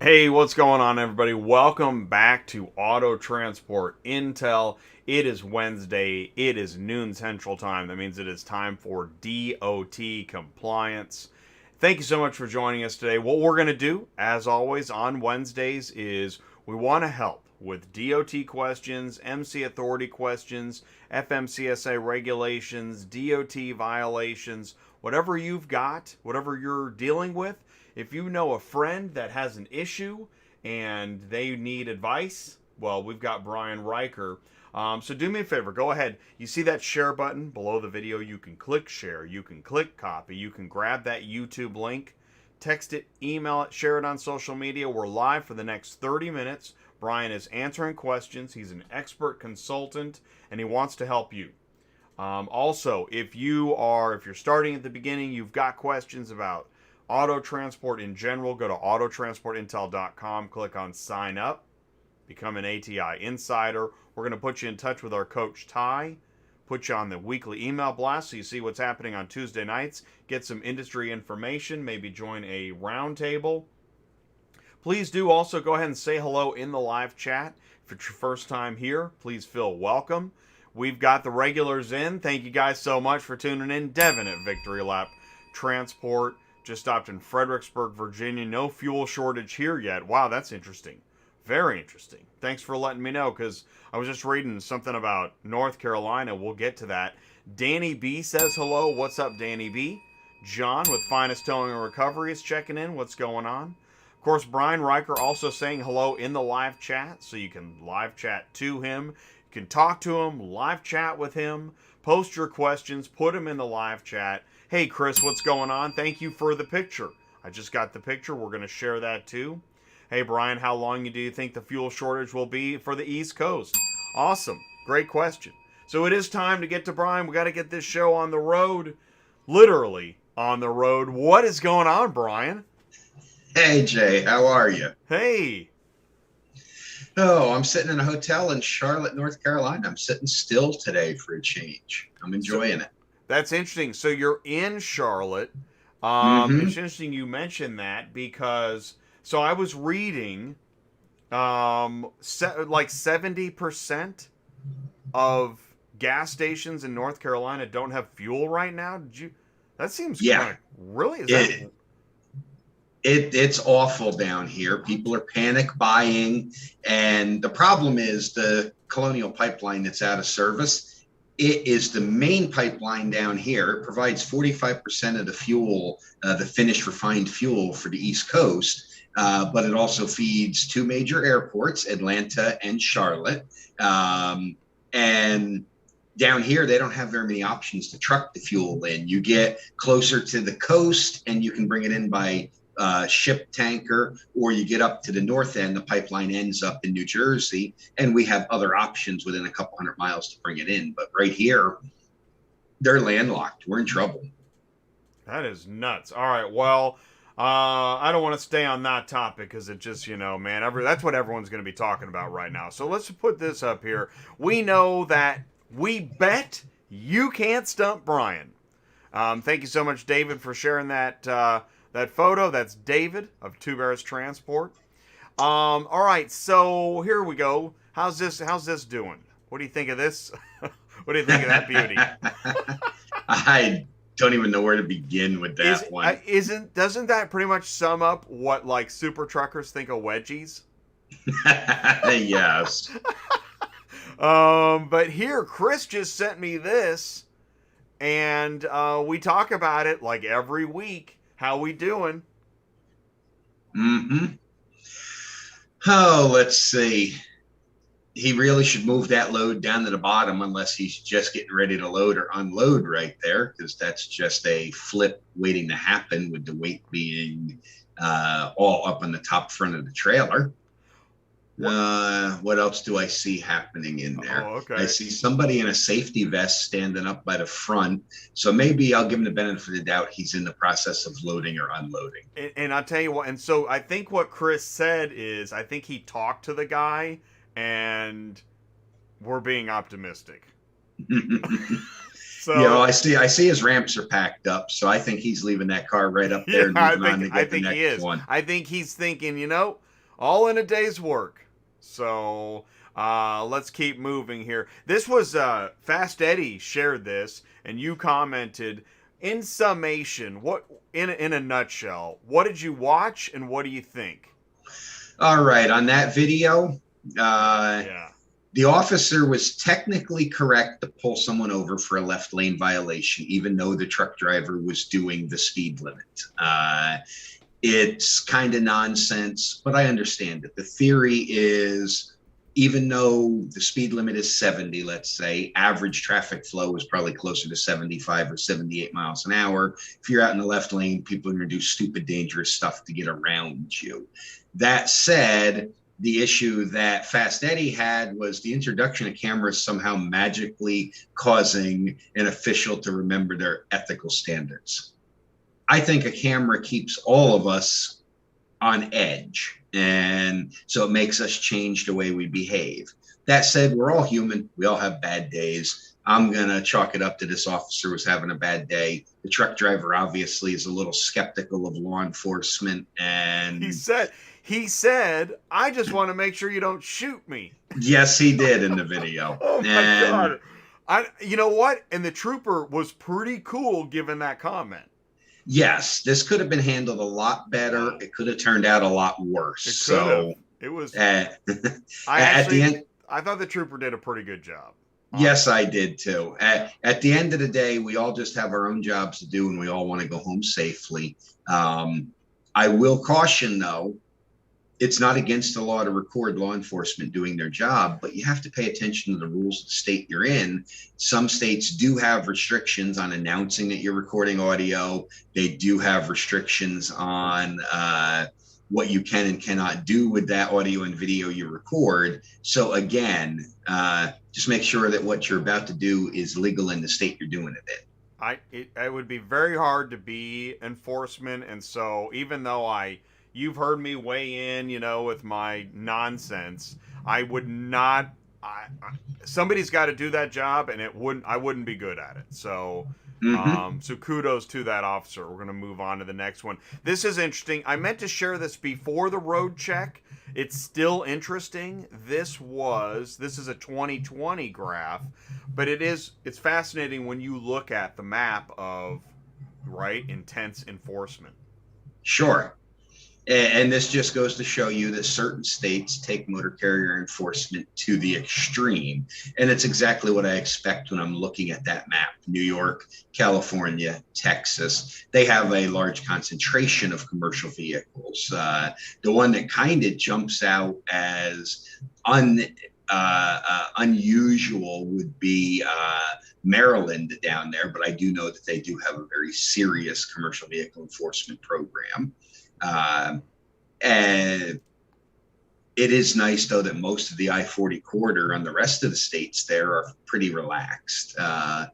Hey, what's going on, everybody? Welcome back to Auto Transport Intel. It is Wednesday. It is noon Central Time. That means it is time for DOT compliance. Thank you so much for joining us today. What we're going to do, as always, on Wednesdays is we want to help with DOT questions, MC authority questions, FMCSA regulations, DOT violations, whatever you've got, whatever you're dealing with. If you know a friend that has an issue and they need advice, well, we've got Brian Riker. So do me a favor, go ahead. You see that share button below the video? You can click share, you can click copy, you can grab that YouTube link, text it, email it, share it on social media. We're live for the next 30 minutes. Brian is answering questions. He's an expert consultant and he wants to help you. Also, if you're starting at the beginning, you've got questions about auto transport in general, go to autotransportintel.com, click on sign up, become an ATI insider. We're going to put you in touch with our coach Ty, put you on the weekly email blast so you see what's happening on Tuesday nights, get some industry information, maybe join a roundtable. Please do also go ahead and say hello in the live chat. If it's your first time here, please feel welcome. We've got the regulars in. Thank you guys so much for tuning in. Devin at Victory Lap Transport. Just stopped in Fredericksburg, Virginia. No fuel shortage here yet. Wow, that's interesting. Very interesting. Thanks for letting me know, because I was just reading something about North Carolina. We'll get to that. Danny B says hello. What's up, Danny B? John with Finest Towing and Recovery is checking in. What's going on? Of course, Brian Riker also saying hello in the live chat, so you can live chat to him. You can talk to him, live chat with him, post your questions, put them in the live chat. Hey, Chris, what's going on? Thank you for the picture. I just got the picture. We're going to share that too. Hey, Brian, how long do you think the fuel shortage will be for the East Coast? Awesome. Great question. So it is time to get to Brian. We got to get this show on the road. Literally on the road. What is going on, Brian? Hey, Jay, how are you? Hey. Oh, I'm sitting in a hotel in Charlotte, North Carolina. I'm sitting still today for a change. I'm enjoying it. That's interesting. So you're in Charlotte. It's interesting you mentioned that because, so I was reading like 70% of gas stations in North Carolina don't have fuel right now. That seems kind of, really? It's awful down here. People are panic buying. And the problem is the Colonial Pipeline that's out of service. It is the main pipeline down here. It provides 45% of the fuel, the finished refined fuel for the East Coast. But it also feeds two major airports, Atlanta and Charlotte. And down here, they don't have very many options to truck the fuel in. You get closer to the coast and you can bring it in by ship tanker, or you get up to the north end, the pipeline ends up in New Jersey, and we have other options within a couple hundred miles to bring it in. But right here, they're landlocked. We're in trouble. That is nuts. All right, well, I don't want to stay on that topic because it just, man, that's what everyone's going to be talking about right now. So let's put this up here. We know that we bet you can't stump Brian. Thank you so much, David, for sharing that photo. That's David of Two Bears Transport. All right, so here we go. How's this doing? What do you think of this? What do you think of that beauty? I don't even know where to begin with that one. Doesn't that pretty much sum up what like super truckers think of wedgies? Yes. But here, Chris just sent me this, and we talk about it like every week. How we doing? Oh, let's see. He really should move that load down to the bottom unless he's just getting ready to load or unload right there, because that's just a flip waiting to happen with the weight being all up on the top front of the trailer. What else do I see happening in there? Oh, okay. I see somebody in a safety vest standing up by the front. So maybe I'll give him the benefit of the doubt. He's in the process of loading or unloading. And I'll tell you what. And so I think what Chris said is, I think he talked to the guy and we're being optimistic. So I see his ramps are packed up. So I think he's leaving that car right up there. I think he is. I think he's thinking, all in a day's work. So let's keep moving here. This was Fast Eddie shared this, and you commented. In summation, what in a nutshell, what did you watch, and what do you think? All right, on that video, Yeah. the officer was technically correct to pull someone over for a left lane violation, even though the truck driver was doing the speed limit. It's kind of nonsense, but I understand it. The theory is, even though the speed limit is 70, let's say, average traffic flow is probably closer to 75 or 78 miles an hour. If you're out in the left lane, people are going to do stupid, dangerous stuff to get around you. That said, the issue that Fast Eddie had was the introduction of cameras somehow magically causing an official to remember their ethical standards. I think a camera keeps all of us on edge, and so it makes us change the way we behave. That said, we're all human. We all have bad days. I'm going to chalk it up to this officer was having a bad day. The truck driver obviously is a little skeptical of law enforcement, and he said, I just want to make sure you don't shoot me. Yes, he did in the video. Oh my God. You know what? And the trooper was pretty cool given that comment. Yes, this could have been handled a lot better. It could have turned out a lot worse. It was. At the end, I thought the trooper did a pretty good job. Yes, I did too. At the end of the day, we all just have our own jobs to do, and we all want to go home safely. I will caution, though, it's not against the law to record law enforcement doing their job, but you have to pay attention to the rules of the state you're in. Some states do have restrictions on announcing that you're recording audio. They do have restrictions on what you can and cannot do with that audio and video you record. So again, just make sure that what you're about to do is legal in the state you're doing it in. It would be very hard to be enforcement, and so even though you've heard me weigh in, with my nonsense, I would not. Somebody's got to do that job, and I wouldn't be good at it. So, so kudos to that officer. We're gonna move on to the next one. This is interesting. I meant to share this before the road check. It's still interesting. This is a 2020 graph, but it's fascinating when you look at the map of intense enforcement. Sure. And this just goes to show you that certain states take motor carrier enforcement to the extreme. And it's exactly what I expect when I'm looking at that map. New York, California, Texas, they have a large concentration of commercial vehicles. The one that kind of jumps out as unusual would be Maryland down there, but I do know that they do have a very serious commercial vehicle enforcement program. And it is nice, though, that most of the I-40 corridor and the rest of the states there are pretty relaxed. But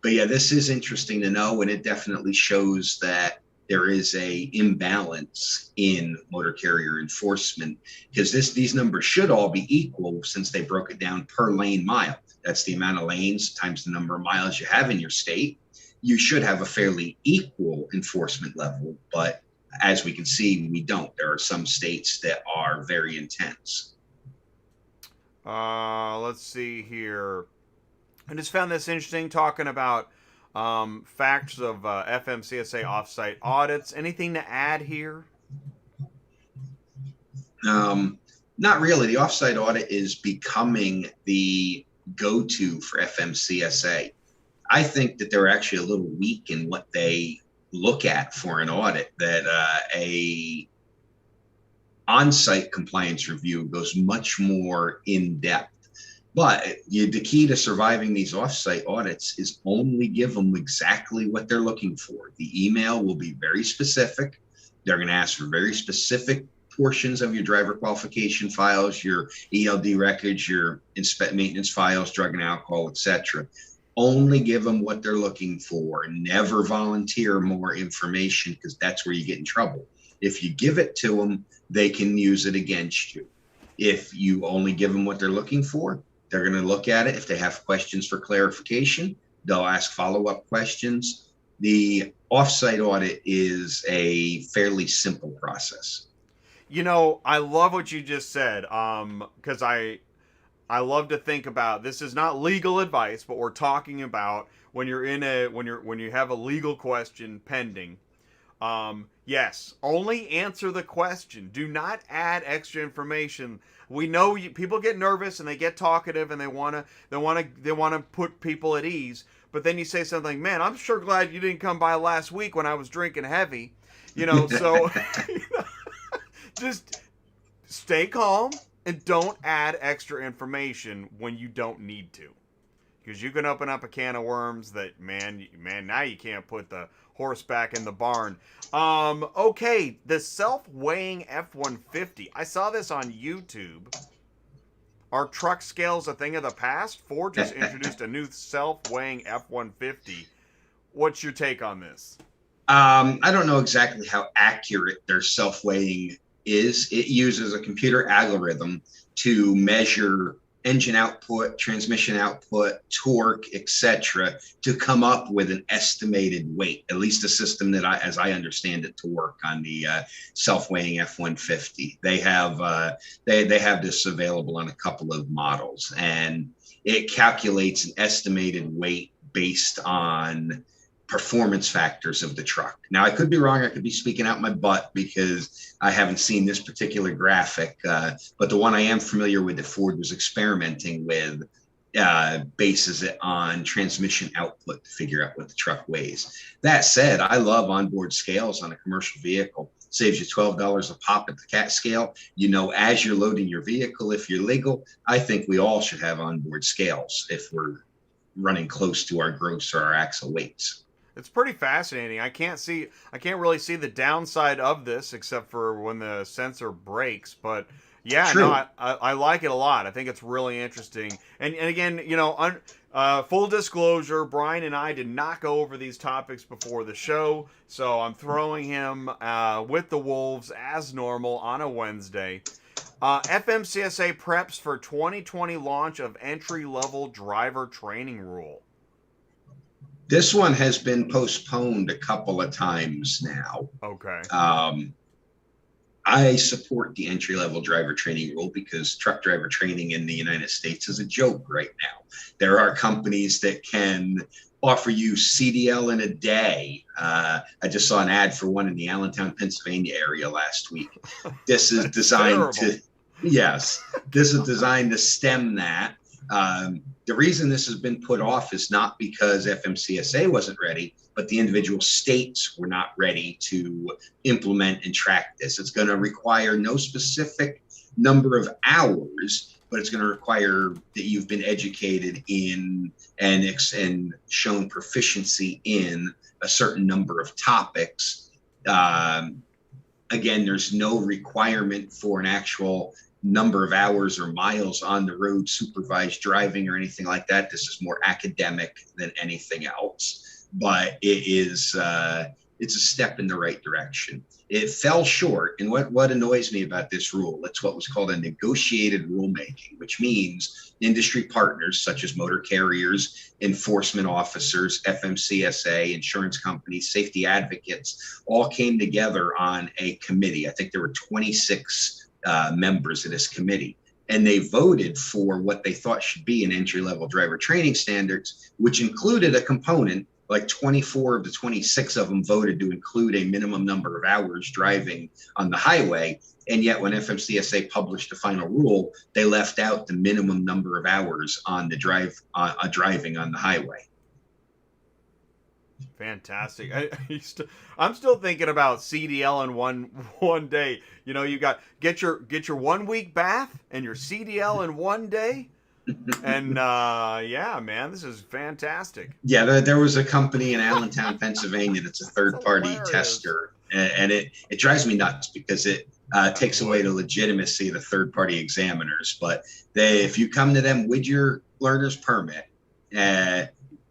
yeah, this is interesting to know, and it definitely shows that there is a imbalance in motor carrier enforcement, because these numbers should all be equal since they broke it down per lane mile. That's the amount of lanes times the number of miles you have in your state. You should have a fairly equal enforcement level, but as we can see, we don't. There are some states that are very intense. Let's see here. I just found this interesting, talking about facts of FMCSA Off-Site Audits. Anything to add here? Not really. The off-site audit is becoming the go-to for FMCSA. I think that they're actually a little weak in what they look at for an audit, that a on-site compliance review goes much more in depth. But the key to surviving these off-site audits is only give them exactly what they're looking for. The email will be very specific. They're going to ask for very specific portions of your driver qualification files, your ELD records, your maintenance files, drug and alcohol, etc. Only give them what they're looking for. Never volunteer more information, because that's where you get in trouble. If you give it to them, they can use it against you. If you only give them what they're looking for, they're going to look at it. If they have questions for clarification, they'll ask follow-up questions. The off-site audit is a fairly simple process. I love what you just said. Because I love to think about, this is not legal advice, but we're talking about when you have a legal question pending. Yes, only answer the question. Do not add extra information. We know people get nervous and they get talkative and they want to put people at ease. But then you say something, man, I'm sure glad you didn't come by last week when I was drinking heavy. So just stay calm and don't add extra information when you don't need to. Because you can open up a can of worms that, man, now you can't put the horse back in the barn. Okay, the self-weighing F-150. I saw this on YouTube. Are truck scales a thing of the past? Ford just introduced a new self-weighing F-150. What's your take on this? I don't know exactly how accurate their self-weighing is. It uses a computer algorithm to measure engine output, transmission output, torque, etc., to come up with an estimated weight, at least a system that as I understand it, to work on the self-weighing F-150. They have they have this available on a couple of models, and it calculates an estimated weight based on performance factors of the truck. Now, I could be wrong. I could be speaking out my butt because I haven't seen this particular graphic, but the one I am familiar with that Ford was experimenting with bases it on transmission output to figure out what the truck weighs. That said, I love onboard scales on a commercial vehicle. Saves you $12 a pop at the CAT scale. As you're loading your vehicle, if you're legal, I think we all should have onboard scales if we're running close to our gross or our axle weights. It's pretty fascinating. I can't really see the downside of this except for when the sensor breaks. But yeah, True. no, I like it a lot. I think it's really interesting. And again, full disclosure, Brian and I did not go over these topics before the show, so I'm throwing him with the wolves as normal on a Wednesday. FMCSA preps for 2020 launch of entry-level driver training rule. This one has been postponed a couple of times now. Okay. I support the entry-level driver training rule because truck driver training in the United States is a joke right now. There are companies that can offer you CDL in a day. I just saw an ad for one in the Allentown, Pennsylvania area last week. This is designed this is designed to stem that. The reason this has been put off is not because FMCSA wasn't ready, but the individual states were not ready to implement and track this. It's going to require no specific number of hours, but it's going to require that you've been educated in and shown proficiency in a certain number of topics. Again, there's no requirement for an actual number of hours or miles on the road supervised driving or anything like that. This is more academic than anything else, but it's a step in the right direction. It fell short, and what annoys me about this rule, it's what was called a negotiated rulemaking, which means industry partners such as motor carriers, enforcement officers, FMCSA, insurance companies, safety advocates, all came together on a committee. I think there were 26 members of this committee, and they voted for what they thought should be an entry-level driver training standards, which included a component. Like 24 of the 26 of them voted to include a minimum number of hours driving on the highway. And yet when FMCSA published the final rule, they left out the minimum number of hours on the driving on the highway. Fantastic. I'm still thinking about CDL in one day. You get your 1 week bath and your CDL in one day. And yeah, man, this is fantastic. Yeah, there was a company in Allentown, Pennsylvania that's a third-party tester, and it drives me nuts because it takes away the legitimacy of the third-party examiners. But if you come to them with your learner's permit,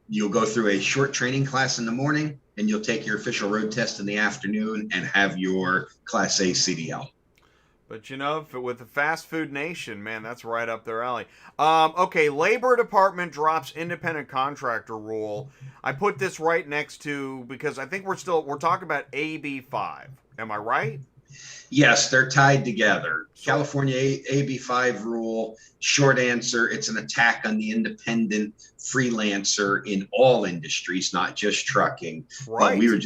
you'll go through a short training class in the morning, and you'll take your official road test in the afternoon and have your Class A CDL. But with the fast food nation, man, that's right up their alley. Okay, Labor Department drops independent contractor rule. I put this right next to, because I think we're talking about AB 5. Am I right? Yes, they're tied together. So, California AB5 rule, short answer, it's an attack on the independent freelancer in all industries, not just trucking. But right. we were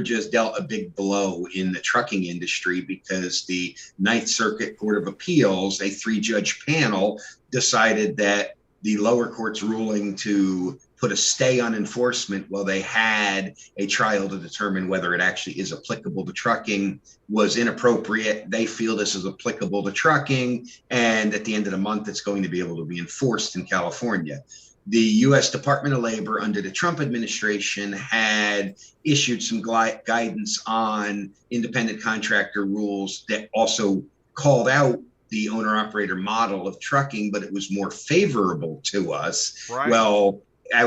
just dealt a big blow in the trucking industry because the Ninth Circuit Court of Appeals, a 3-judge panel, decided that the lower court's ruling to put a stay on enforcement while they had a trial to determine whether it actually is applicable to trucking was inappropriate. They feel this is applicable to trucking, and at the end of the month, it's going to be able to be enforced in California. The U.S. Department of Labor under the Trump administration had issued some guidance on independent contractor rules that also called out the owner-operator model of trucking, but it was more favorable to us. Right. Well,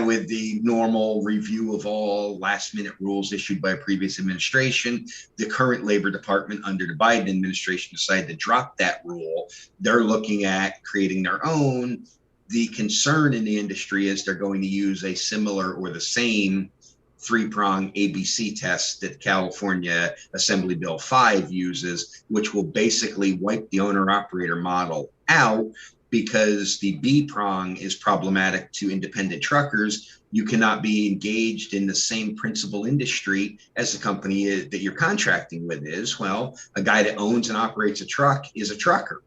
with the normal review of all last-minute rules issued by a previous administration, the current Labor Department under the Biden administration decided to drop that rule. They're looking at creating their own. The concern in the industry is they're going to use a similar or the same 3-prong ABC test that California Assembly Bill 5 uses, which will basically wipe the owner-operator model out because the B prong is problematic to independent truckers. You cannot be engaged in the same principal industry as the company that you're contracting with is. Well, a guy that owns and operates a truck is a trucker.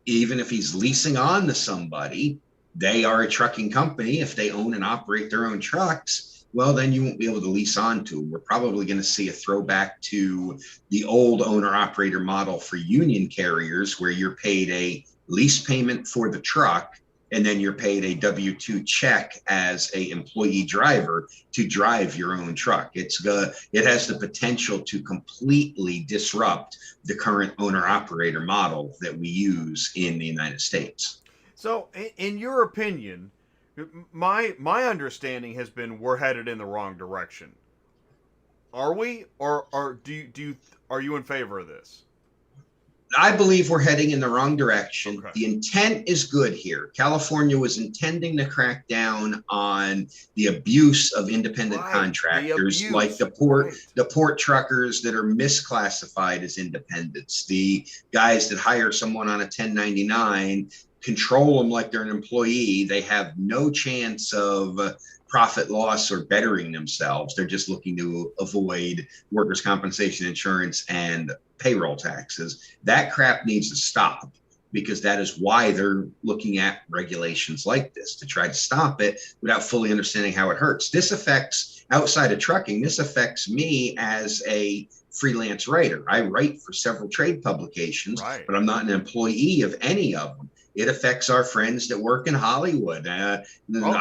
Even if he's leasing on to somebody, they are a trucking company. If they own and operate their own trucks, well, then you won't be able to lease on to them. We're probably going to see a throwback to the old owner-operator model for union carriers, where you're paid a lease payment for the truck, and then you're paid a W-2 check as a employee driver to drive your own truck. It has the potential to completely disrupt the current owner-operator model that we use in the United States. So, in your opinion, my understanding has been we're headed in the wrong direction. Are we, or are you in favor of this? I believe we're heading in the wrong direction. Okay. The intent is good here. California was intending to crack down on the abuse of independent contractors, like the port truckers that are misclassified as independents, the guys that hire someone on a 1099, control them like they're an employee. They have no chance of profit loss or bettering themselves. They're just looking to avoid workers' compensation insurance and payroll taxes. That crap needs to stop, because that is why they're looking at regulations like this, to try to stop it without fully understanding how it hurts. This affects, outside of trucking, this affects me as a freelance writer. I write for several trade publications, right, but I'm not an employee of any of them. It affects our friends that work in Hollywood. I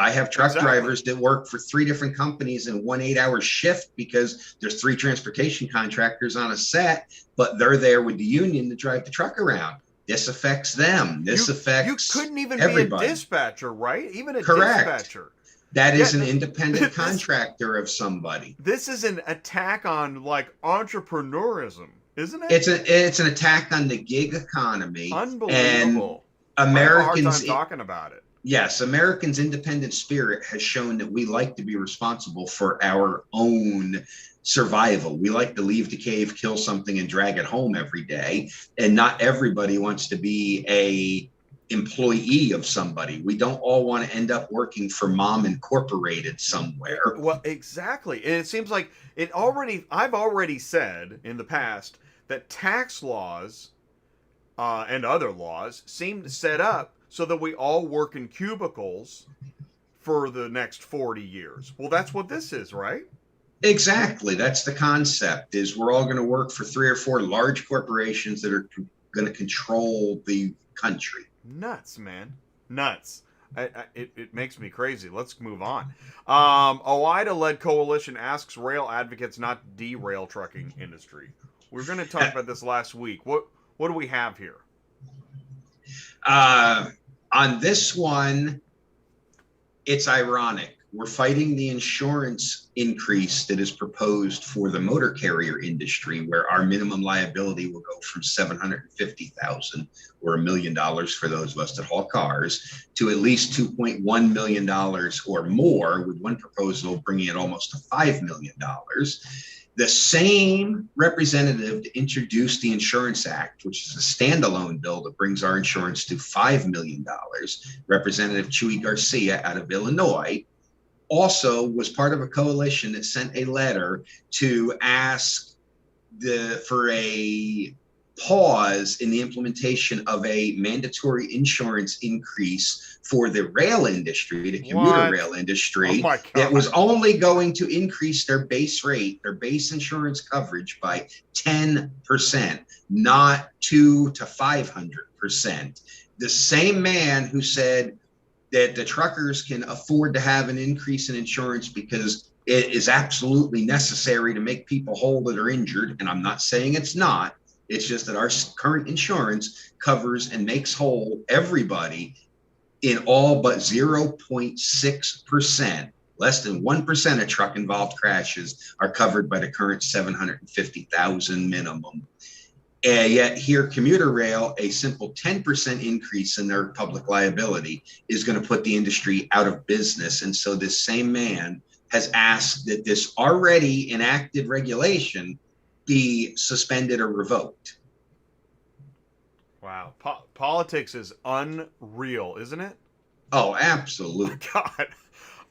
have truck drivers that work for 3 different companies in one 8-hour shift because there's 3 transportation contractors on a set, but they're there with the union to drive the truck around. This affects them. This affects You couldn't even everybody. be a dispatcher, right? Even a Correct. dispatcher. That is an independent contractor of somebody. This is an attack on, like, entrepreneurism, isn't it? It's an attack on the gig economy. Unbelievable. Americans, I have a hard time talking about it. Yes, Americans' independent spirit has shown that we like to be responsible for our own survival. We like to leave the cave, kill something, and drag it home every day. And not everybody wants to be a employee of somebody. We don't all want to end up working for Mom Incorporated somewhere. Well, exactly. And it seems like I've already said in the past that tax laws and other laws seem to set up so that we all work in cubicles for the next 40 years. Well, that's what this is, right? Exactly. That's the concept, is we're all going to work for 3 or 4 large corporations that are going to control the country. Nuts, man. Nuts. It makes me crazy. Let's move on. OOIDA-led coalition asks rail advocates not to derail trucking industry. We were going to talk about this last week. What do we have here? On this one, it's ironic. We're fighting the insurance increase that is proposed for the motor carrier industry, where our minimum liability will go from $750,000 or $1 million for those of us that haul cars to at least $2.1 million or more, with one proposal bringing it almost to $5 million. The same representative to introduce the Insurance Act, which is a standalone bill that brings our insurance to $5 million, Representative Chuy Garcia out of Illinois, also was part of a coalition that sent a letter to ask for a pause in the implementation of a mandatory insurance increase for the rail industry, the commuter rail industry, that was only going to increase their base rate, their base insurance coverage by 10%, not 200 to 500%. The same man who said that the truckers can afford to have an increase in insurance because it is absolutely necessary to make people whole that are injured. And I'm not saying it's not. It's just that our current insurance covers and makes whole everybody in all but 0.6%. Less than 1% of truck involved crashes are covered by the current $750,000 minimum. And yet here, commuter rail, a simple 10% increase in their public liability is going to put the industry out of business. And so this same man has asked that this already enacted regulation be suspended or revoked. Wow. Politics is unreal, isn't it? Oh, absolutely.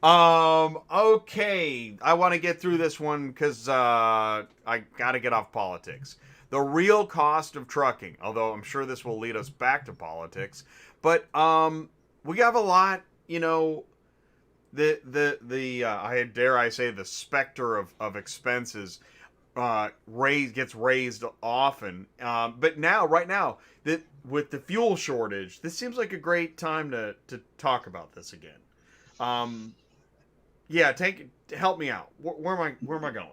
God. Okay. I want to get through this one because I got to get off politics. The real cost of trucking, although I'm sure this will lead us back to politics. But we have a lot, I dare I say the specter of expenses gets raised often. But right now, that with the fuel shortage, this seems like a great time to talk about this again. Help me out. Where am I going?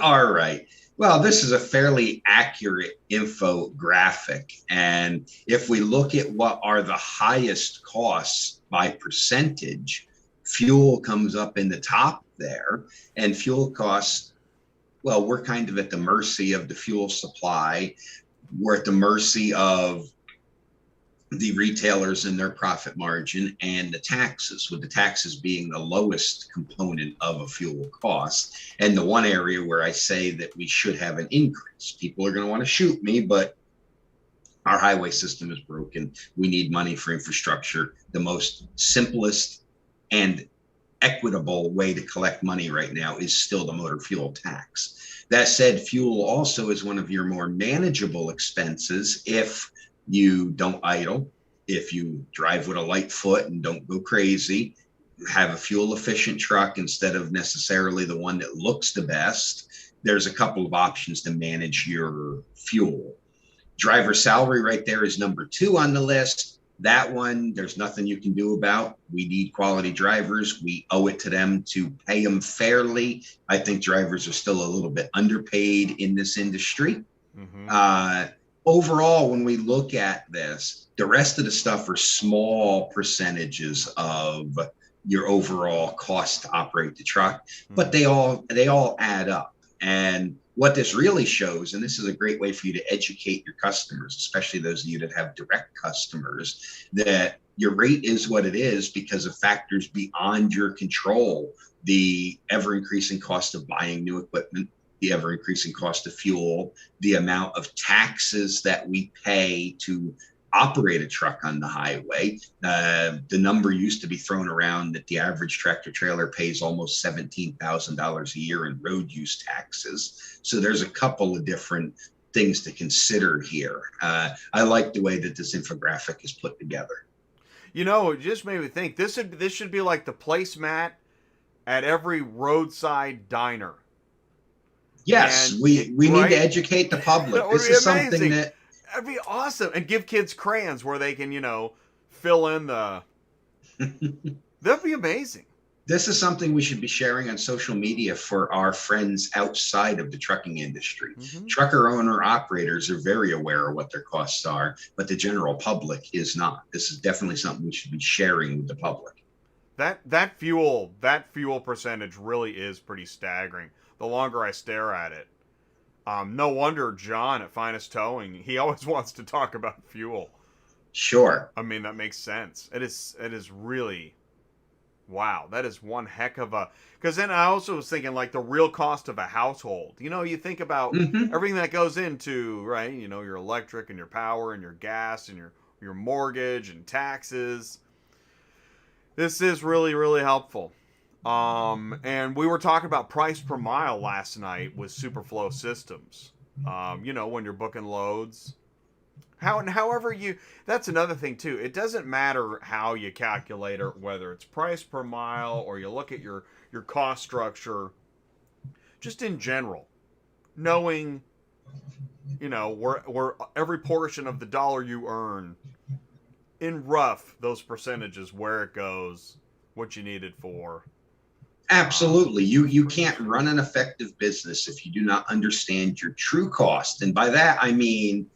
All right. Well, this is a fairly accurate infographic. And if we look at what are the highest costs by percentage, fuel comes up in the top there. And fuel costs, well, we're kind of at the mercy of the fuel supply. We're at the mercy of the retailers and their profit margin and the taxes, with the taxes being the lowest component of a fuel cost. And the one area where I say that we should have an increase. People are going to want to shoot me, but our highway system is broken. We need money for infrastructure. The most simplest and equitable way to collect money right now is still the motor fuel tax. That said, fuel also is one of your more manageable expenses if you don't idle, if you drive with a light foot and don't go crazy, have a fuel efficient truck instead of necessarily the one that looks the best. There's a couple of options to manage your fuel. Driver salary right there is number 2 on the list. That one, there's nothing you can do about. We need quality drivers. We owe it to them to pay them fairly. I think drivers are still a little bit underpaid in this industry. Mm-hmm. Overall, when we look at this, the rest of the stuff are small percentages of your overall cost to operate the truck, but they all add up. And what this really shows, and this is a great way for you to educate your customers, especially those of you that have direct customers, that your rate is what it is because of factors beyond your control. The ever increasing cost of buying new equipment, the ever increasing cost of fuel, the amount of taxes that we pay to operate a truck on the highway. The number used to be thrown around that the average tractor trailer pays almost $17,000 a year in road use taxes. So there's a couple of different things to consider here. I like the way that this infographic is put together. It just made me think this should be like the placemat at every roadside diner. Yes, we need to educate the public. This is something that that'd be awesome, and give kids crayons where they can, fill in the. That'd be amazing. This is something we should be sharing on social media for our friends outside of the trucking industry. Mm-hmm. Trucker owner operators are very aware of what their costs are, but the general public is not. This is definitely something we should be sharing with the public. That fuel percentage really is pretty staggering. The longer I stare at it. No wonder John at Finest Towing, he always wants to talk about fuel. Sure. I mean, that makes sense. It is really, Wow, that is one heck of a. Because then I also was thinking like the real cost of a household. You think about Hmm. everything that goes into, right? Your electric and your power and your gas and your mortgage and taxes. This is really, really helpful. And we were talking about price per mile last night with Superflow systems. When you're booking loads, however that's another thing too. It doesn't matter how you calculate it, whether it's price per mile or you look at your cost structure. Just in general, knowing where every portion of the dollar you earn, in rough, those percentages, where it goes, what you need it for. Absolutely. You can't run an effective business if you do not understand your true cost. And by that, I mean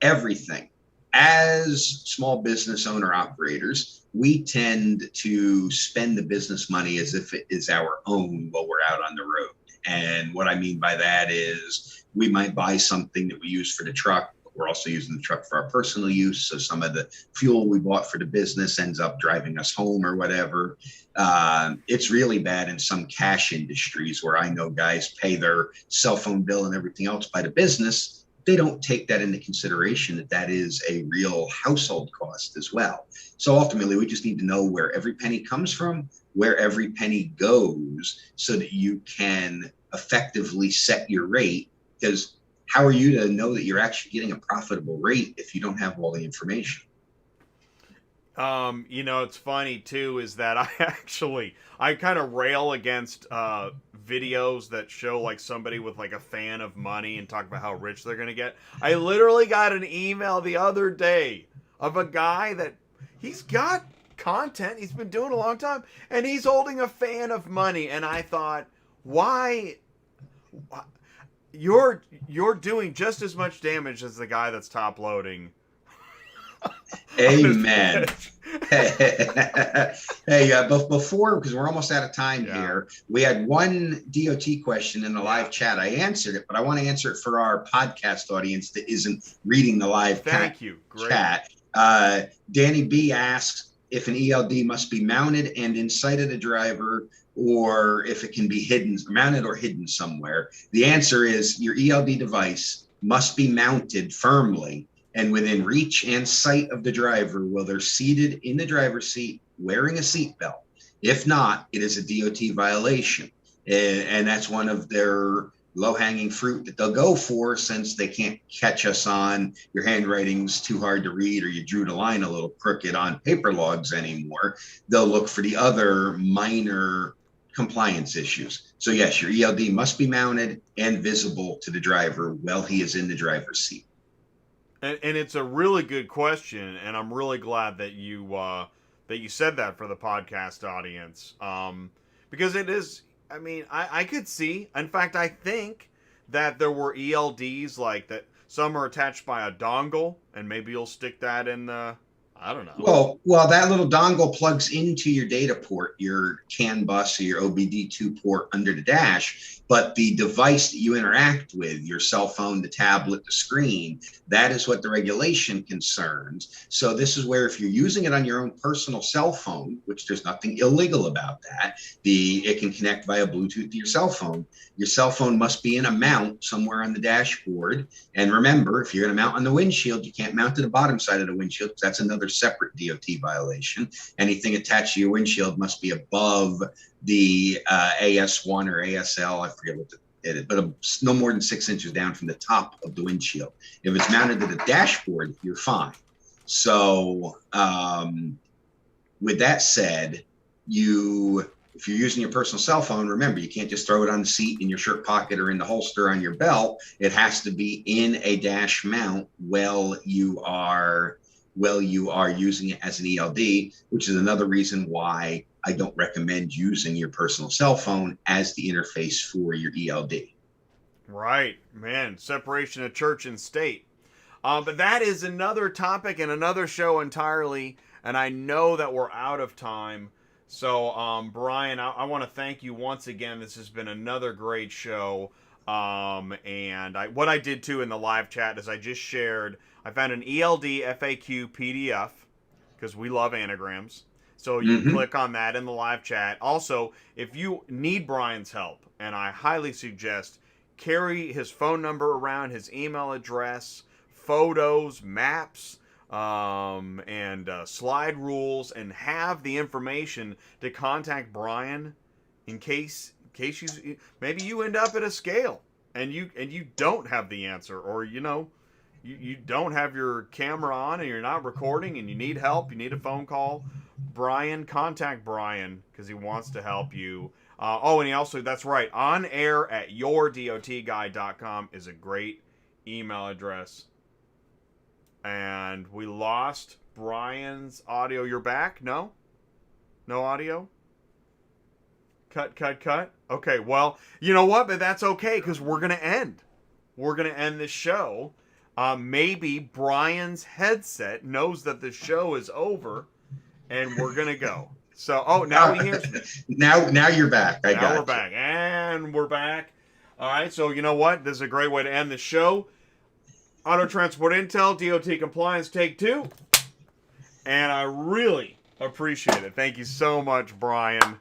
everything. As small business owner operators, we tend to spend the business money as if it is our own while we're out on the road. And what I mean by that is we might buy something that we use for the truck, but we're also using the truck for our personal use. So some of the fuel we bought for the business ends up driving us home or whatever. It's really bad in some cash industries where I know guys pay their cell phone bill and everything else by the business. They don't take that into consideration that is a real household cost as well. So ultimately, we just need to know where every penny comes from, where every penny goes, so that you can effectively set your rate. Because how are you to know that you're actually getting a profitable rate if you don't have all the information? It's funny too is that I kind of rail against videos that show like somebody with like a fan of money and talk about how rich they're gonna get. I literally got an email the other day of a guy that he's got content, he's been doing a long time, and he's holding a fan of money, and I thought, why you're doing just as much damage as the guy that's top loading on his Amen. pitch. Hey, before, because we're almost out of time Yeah. here, we had one DOT question in the live chat. I answered it, but I want to answer it for our podcast audience that isn't reading the live Thank you. Great. chat. Danny B asks if an ELD must be mounted and in sight of the driver, or if it can be hidden, mounted or hidden somewhere. The answer is your ELD device must be mounted firmly and within reach and sight of the driver while they're seated in the driver's seat wearing a seatbelt. If not, it is a DOT violation. And that's one of their low-hanging fruit that they'll go for, since they can't catch us on your handwriting's too hard to read or you drew the line a little crooked on paper logs anymore. They'll look for the other minor compliance issues. So yes, your ELD must be mounted and visible to the driver while he is in the driver's seat. And it's a really good question, and I'm really glad that you said that for the podcast audience, because it is. I mean, I could see. In fact, I think that there were ELDs like that. Some are attached by a dongle, and maybe you'll stick that in the. I don't know. Well, that little dongle plugs into your data port, your CAN bus or your OBD2 port under the dash. But the device that you interact with, your cell phone, the tablet, the screen, that is what the regulation concerns. So this is where if you're using it on your own personal cell phone, which there's nothing illegal about that, it can connect via Bluetooth to your cell phone. Your cell phone must be in a mount somewhere on the dashboard. And remember, if you're going to mount on the windshield, you can't mount to the bottom side of the windshield, because that's another separate DOT violation. Anything attached to your windshield must be above the AS1 or ASL, I forget what it is, but no more than 6 inches down from the top of the windshield. If it's mounted to the dashboard, you're fine. So with that said, if you're using your personal cell phone, remember, you can't just throw it on the seat in your shirt pocket or in the holster on your belt. It has to be in a dash mount while you are using it as an ELD, which is another reason why I don't recommend using your personal cell phone as the interface for your ELD. Right, man. Separation of church and state. But that is another topic and another show entirely. And I know that we're out of time. So, Brian, I want to thank you once again. This has been another great show. And what I did too in the live chat is I just shared, I found an ELD FAQ PDF, because we love anagrams. So you can click on that in the live chat. Also, if you need Brian's help, and I highly suggest, carry his phone number around, his email address, photos, maps, and slide rules, and have the information to contact Brian in case maybe you end up at a scale and you don't have the answer, or you don't have your camera on and you're not recording and you need help, you need a phone call. Contact Brian because he wants to help you. And he also, that's right, on air at YourDOTGuy.com is a great email address. And we lost Brian's audio. You're back? No audio? Cut. Okay, well, you know what? But that's okay because we're going to end. We're going to end this show. Maybe Brian's headset knows that the show is over and we're going to go. So, now he hears me. Now you're back. Now we're back. And we're back. All right, so you know what? This is a great way to end the show. Auto Transport Intel, DOT Compliance, Take 2. And I really appreciate it. Thank you so much, Brian,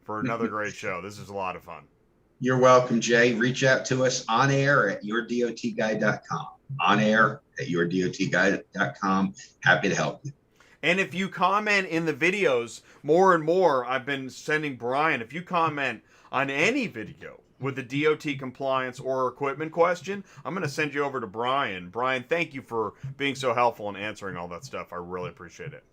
for another great show. This is a lot of fun. You're welcome, Jay. Reach out to us on air at YourDOTGuy.com. On air at YourDOTGuy.com. Happy to help you. And if you comment in the videos, more and more, I've been sending Brian, if you comment on any video with a DOT compliance or equipment question, I'm going to send you over to Brian. Brian, thank you for being so helpful and answering all that stuff. I really appreciate it.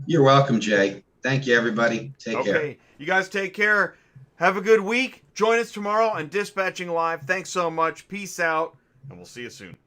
You're welcome, Jay. Thank you, everybody. Take care. Okay, you guys take care. Have a good week. Join us tomorrow on Dispatching Live. Thanks so much. Peace out, and we'll see you soon.